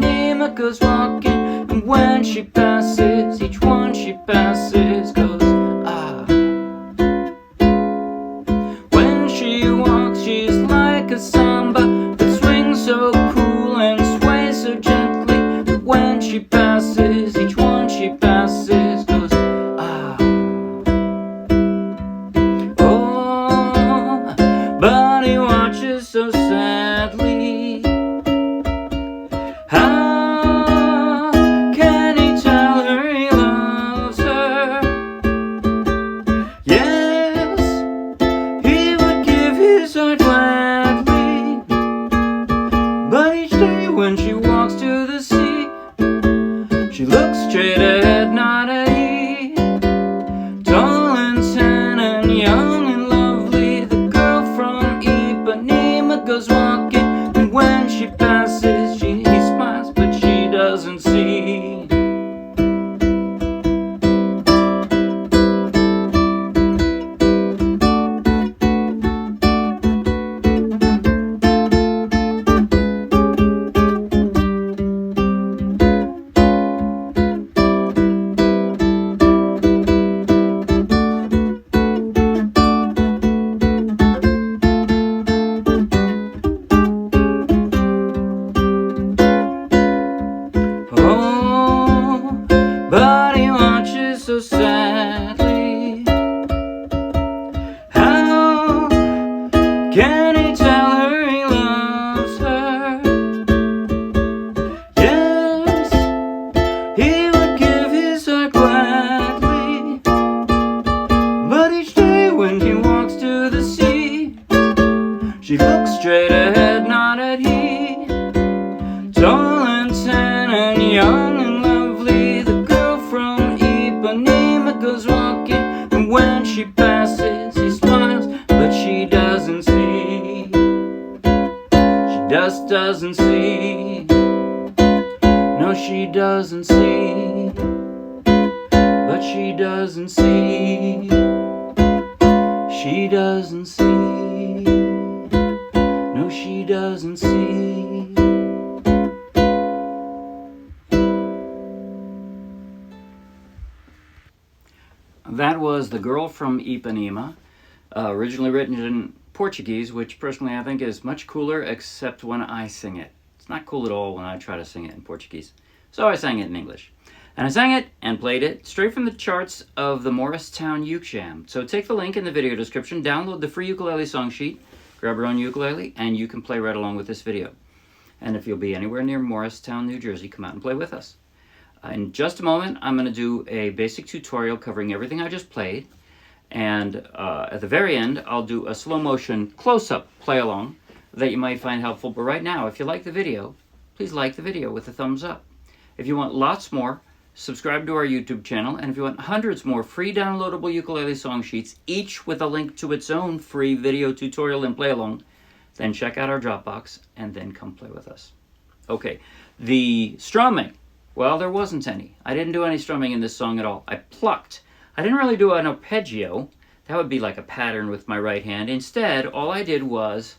Ipanema goes walking, and when she passes, each one she passes goes ah. When she walks, she's like a samba that swings so cool and sways so gently, but when she passes, each one she passes goes ah. Oh, but he watches so sadly. How can he tell her he loves her? Yes, he would give his heart gladly, but each day when she walks to the sea, she looks straight ahead, not at he. Tall and tan and young and lovely, the girl from Ipanema goes walking, and when she passes, he smiles, but she doesn't see. Oh, but he watches so sadly. How can he tell her he loves her? Yes, he would give his heart gladly, but each day when he walks to the sea, she looks straight ahead, not at he. Tall and tan and young and lovely, the girl from Ipanema goes walking, and when she passes, he smiles, but she doesn't see. She just doesn't see. No, she doesn't see. But she doesn't see. She doesn't see. No, she doesn't see. That was The Girl from Ipanema, originally written in Portuguese, which personally I think is much cooler, except when I sing it. It's not cool at all when I try to sing it in Portuguese. So I sang it in English. And I sang it and played it straight from the charts of the Morristown Uke Jam. So take the link in the video description, download the free ukulele song sheet, grab your own ukulele, and you can play right along with this video. And if you'll be anywhere near Morristown, New Jersey, come out and play with us. In just a moment, I'm going to do a basic tutorial covering everything I just played. And at the very end, I'll do a slow motion close-up play-along that you might find helpful. But right now, if you like the video, please like the video with a thumbs up. If you want lots more, subscribe to our YouTube channel. And if you want hundreds more free downloadable ukulele song sheets, each with a link to its own free video tutorial and play-along, then check out our Dropbox and then come play with us. Okay, the strumming. Well, there wasn't any. I didn't do any strumming in this song at all. I plucked. I didn't really do an arpeggio. That would be like a pattern with my right hand. Instead, all I did was,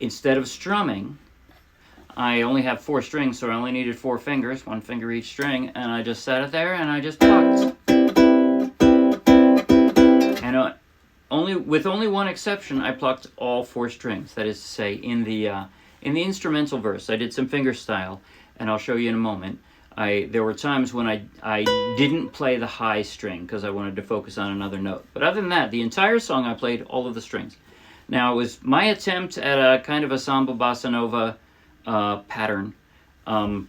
instead of strumming, I only have 4 strings, so I only needed 4 fingers, 1 finger each string, and I just sat it there and I just plucked. And with only one exception, I plucked all 4 strings. That is to say, in the instrumental verse, I did some fingerstyle, and I'll show you in a moment. There were times when I didn't play the high string because I wanted to focus on another note. But other than that, the entire song I played all of the strings. Now, it was my attempt at a kind of a samba bossa nova pattern, and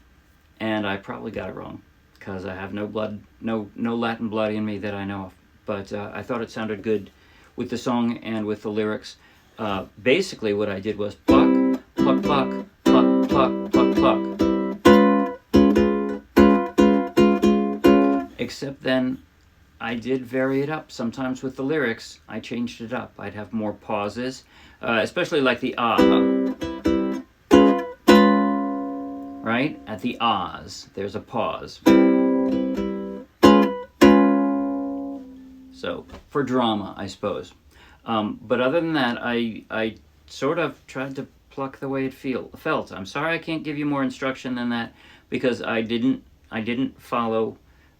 I probably got it wrong because I have no Latin blood in me that I know of. But I thought it sounded good with the song and with the lyrics. Basically, what I did was pluck, pluck, pluck, pluck, pluck, pluck, pluck. Except then I did vary it up. Sometimes with the lyrics, I changed it up. I'd have more pauses, especially like the ah. Right? At the ahs, there's a pause. So, for drama, I suppose. But other than that, I sort of tried to pluck the way it felt. I'm sorry I can't give you more instruction than that, because I didn't follow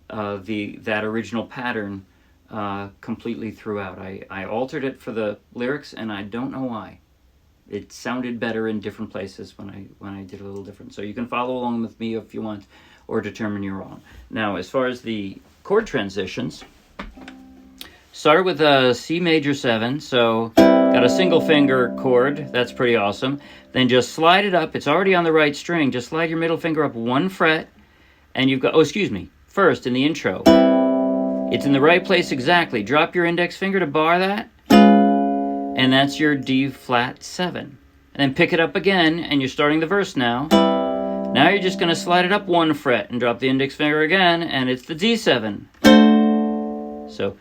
that original pattern completely throughout. I altered it for the lyrics, and I don't know why. It sounded better in different places when I did a little different. So you can follow along with me if you want, or determine your own. Now, as far as the chord transitions, start with a C major 7, so got a single finger chord, that's pretty awesome. Then just slide it up, it's already on the right string, just slide your middle finger up 1 fret, and you've got, first in the intro, it's in the right place exactly. Drop your index finger to bar that, and that's your D flat 7. And then pick it up again, and you're starting the verse now. Now you're just going to slide it up 1 fret and drop the index finger again, and it's the D7. So,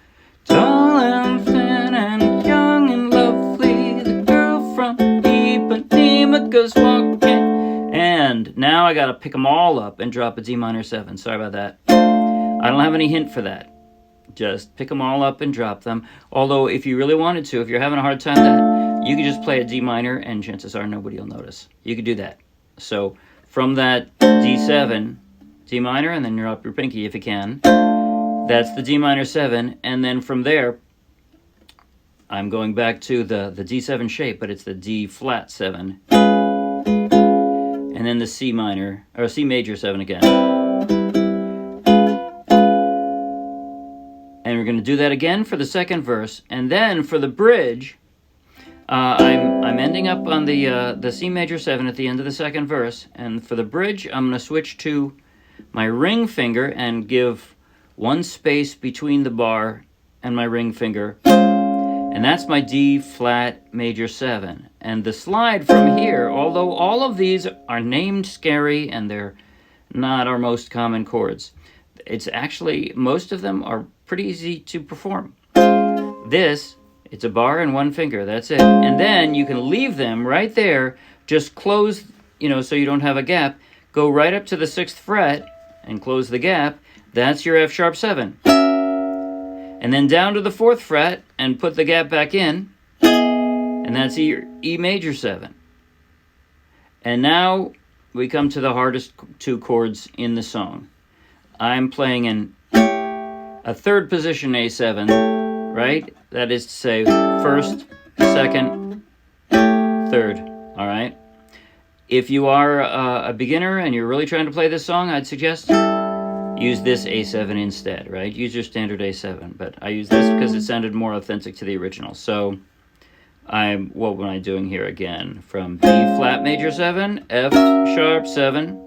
tall and thin and young and lovely, the girl from Ipanema goes walking. And now I got to pick them all up and drop a D minor 7. Sorry about that. I don't have any hint for that. Just pick them all up and drop them. Although, if you really wanted to, if you're having a hard time with that, you could just play a D minor, and chances are nobody will notice. You could do that. So, from that D7, D minor, and then drop your pinky if you can. That's the D minor 7, and then from there, I'm going back to the D7 shape, but it's the D flat 7, and then the C minor, or C major 7 again. And we're going to do that again for the second verse, and then for the bridge, I'm ending up on the C major 7 at the end of the second verse, and for the bridge, I'm going to switch to my ring finger and give 1 space between the bar and my ring finger, and that's my D flat major 7. And the slide from here, although all of these are named scary and they're not our most common chords, it's actually, most of them are pretty easy to perform. This, it's a bar and 1 finger, that's it. And then you can leave them right there, just close, so you don't have a gap. Go right up to the 6th fret and close the gap. That's your F sharp 7. And then down to the 4th fret and put the gap back in. And that's your E major 7. And now we come to the hardest 2 chords in the song. I'm playing in a 3rd position A7, right? That is to say 1st, 2nd, 3rd, all right? If you are a beginner and you're really trying to play this song, I'd suggest use this A7 instead, right? Use your standard A7, but I use this because it sounded more authentic to the original. So what am I doing here again? From B flat major 7, F sharp 7,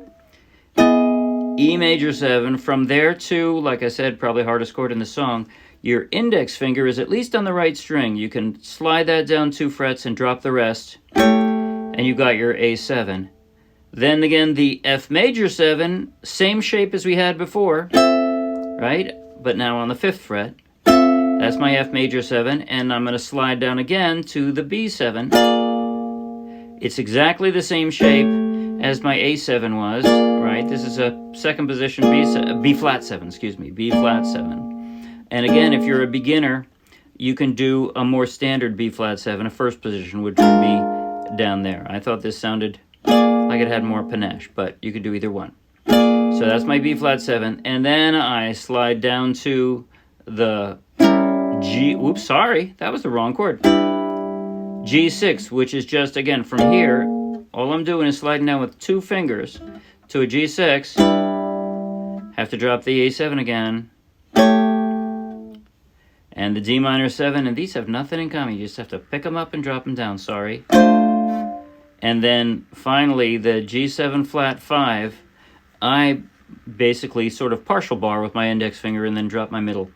E major 7. From there to, like I said, probably hardest chord in the song, your index finger is at least on the right string. You can slide that down 2 frets and drop the rest, and you got your A7. Then again, the F major 7, same shape as we had before, right? But now on the 5th fret. That's my F major 7, and I'm going to slide down again to the B7. It's exactly the same shape as my A7 was, right? This is a 2nd position B flat 7, B flat 7. And again, if you're a beginner, you can do a more standard B flat 7, a 1st position, which would be down there. I thought this sounded like it had more panache, but you could do either one. So that's my B flat 7, and then I slide down to the G, oops, sorry, that was the wrong chord. G6, which is just, again, from here, all I'm doing is sliding down with 2 fingers to a G6. Have to drop the A7 again. And the D minor 7, and these have nothing in common. You just have to pick them up and drop them down, sorry. And then finally, the G7 flat 5, I basically sort of partial bar with my index finger and then drop my middle.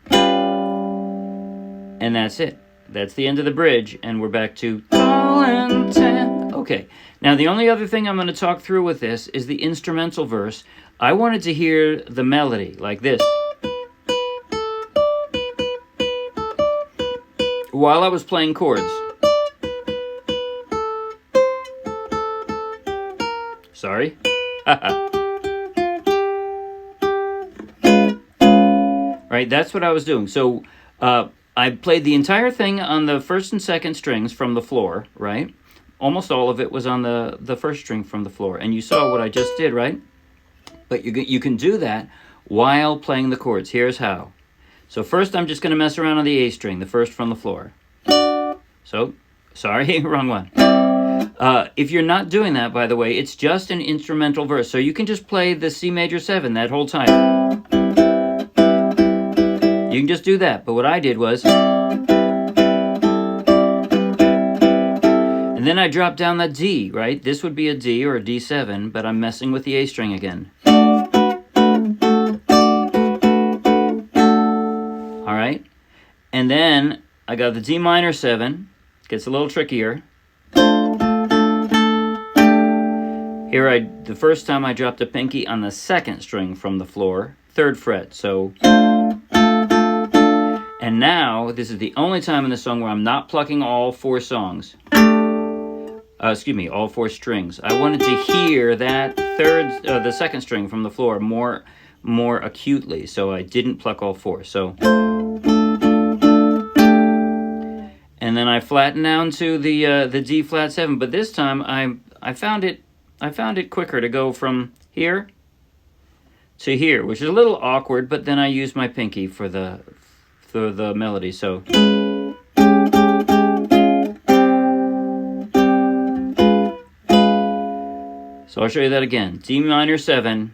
And that's it. That's the end of the bridge, and we're back to tall and tan. Okay, now the only other thing I'm going to talk through with this is the instrumental verse. I wanted to hear the melody like this. While I was playing chords. Sorry. Right, that's what I was doing. So I played the entire thing on the 1st and 2nd strings from the floor, right? almost all of it was on the first string from the floor. And you saw what I just did, right? But you can do that while playing the chords. Here's how. So first I'm just going to mess around on the A string, the first from the floor. So, sorry, wrong one. If you're not doing that, by the way, it's just an instrumental verse. So you can just play the C major 7 that whole time. You can just do that. But what I did was... And then I dropped down that D, right? This would be a D or a D7, but I'm messing with the A string again. All right? And then I got the D minor 7. Gets a little trickier. Here, the first time I dropped a pinky on the second string from the floor, 3rd fret, so... And now, this is the only time in the song where I'm not plucking all 4 songs. All 4 strings. I wanted to hear that the second string from the floor more acutely, so I didn't pluck all 4. So, and then I flattened down to the D flat 7. But this time I found it quicker to go from here to here, which is a little awkward. But then I used my pinky for the melody. So. So I'll show you that again. D minor 7.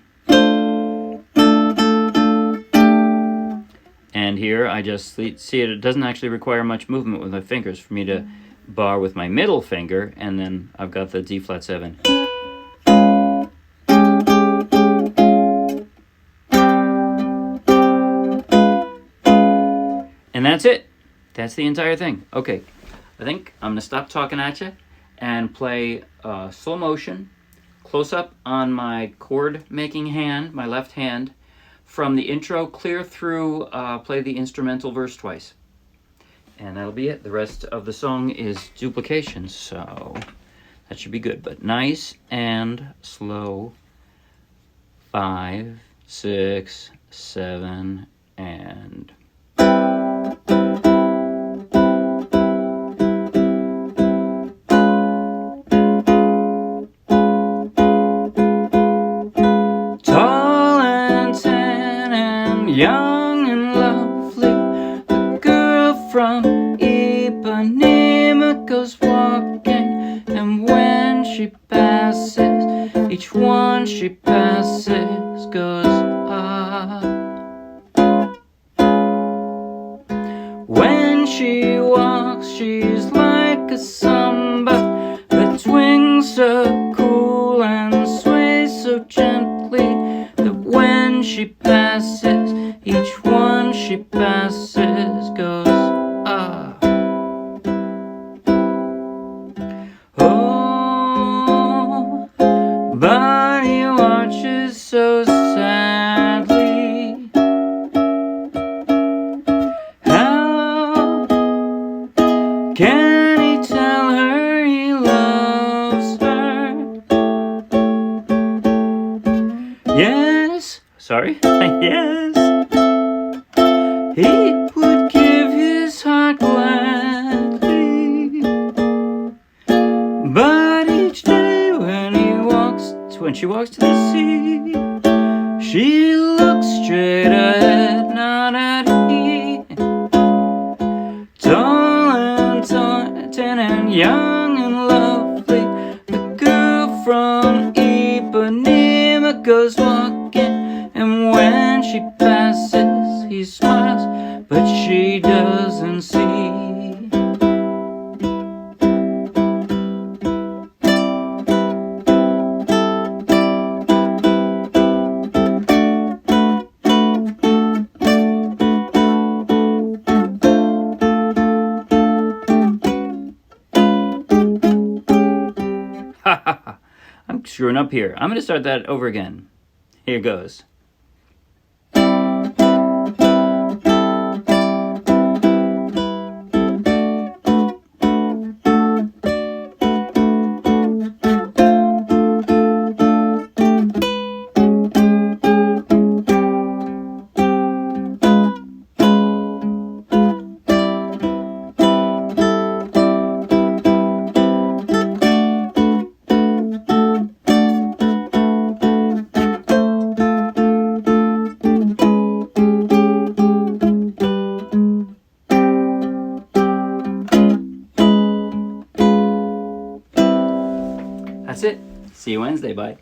And here I just see it doesn't actually require much movement with my fingers for me to bar with my middle finger, and then I've got the D flat 7. And that's it. That's the entire thing. Okay, I think I'm going to stop talking at you and play slow motion. Close up on my chord making hand, my left hand, from the intro clear through, play the instrumental verse twice. And that'll be it. The rest of the song is duplication, so that should be good. But nice and slow. 5, 6, 7, and... Young and lovely, the girl from Ipanema goes walking, and when she passes, each one she passes goes ah. When she walks, she's like a samba that swings so cool and sways so gently that when she passes, each one she passes goes ah. Oh, but he watches so sadly. How can he tell her he loves her? Yes, sorry, yes. He would give his heart gladly, but each day when she walks to the sea, she looks straight ahead, not at he. Tall and tan and young and lovely, the girl from Ipanema goes walking, and when she passes, he smiles, but she doesn't see. I'm screwing up here. I'm going to start that over again. Here goes. That's it. See you Wednesday. Bye.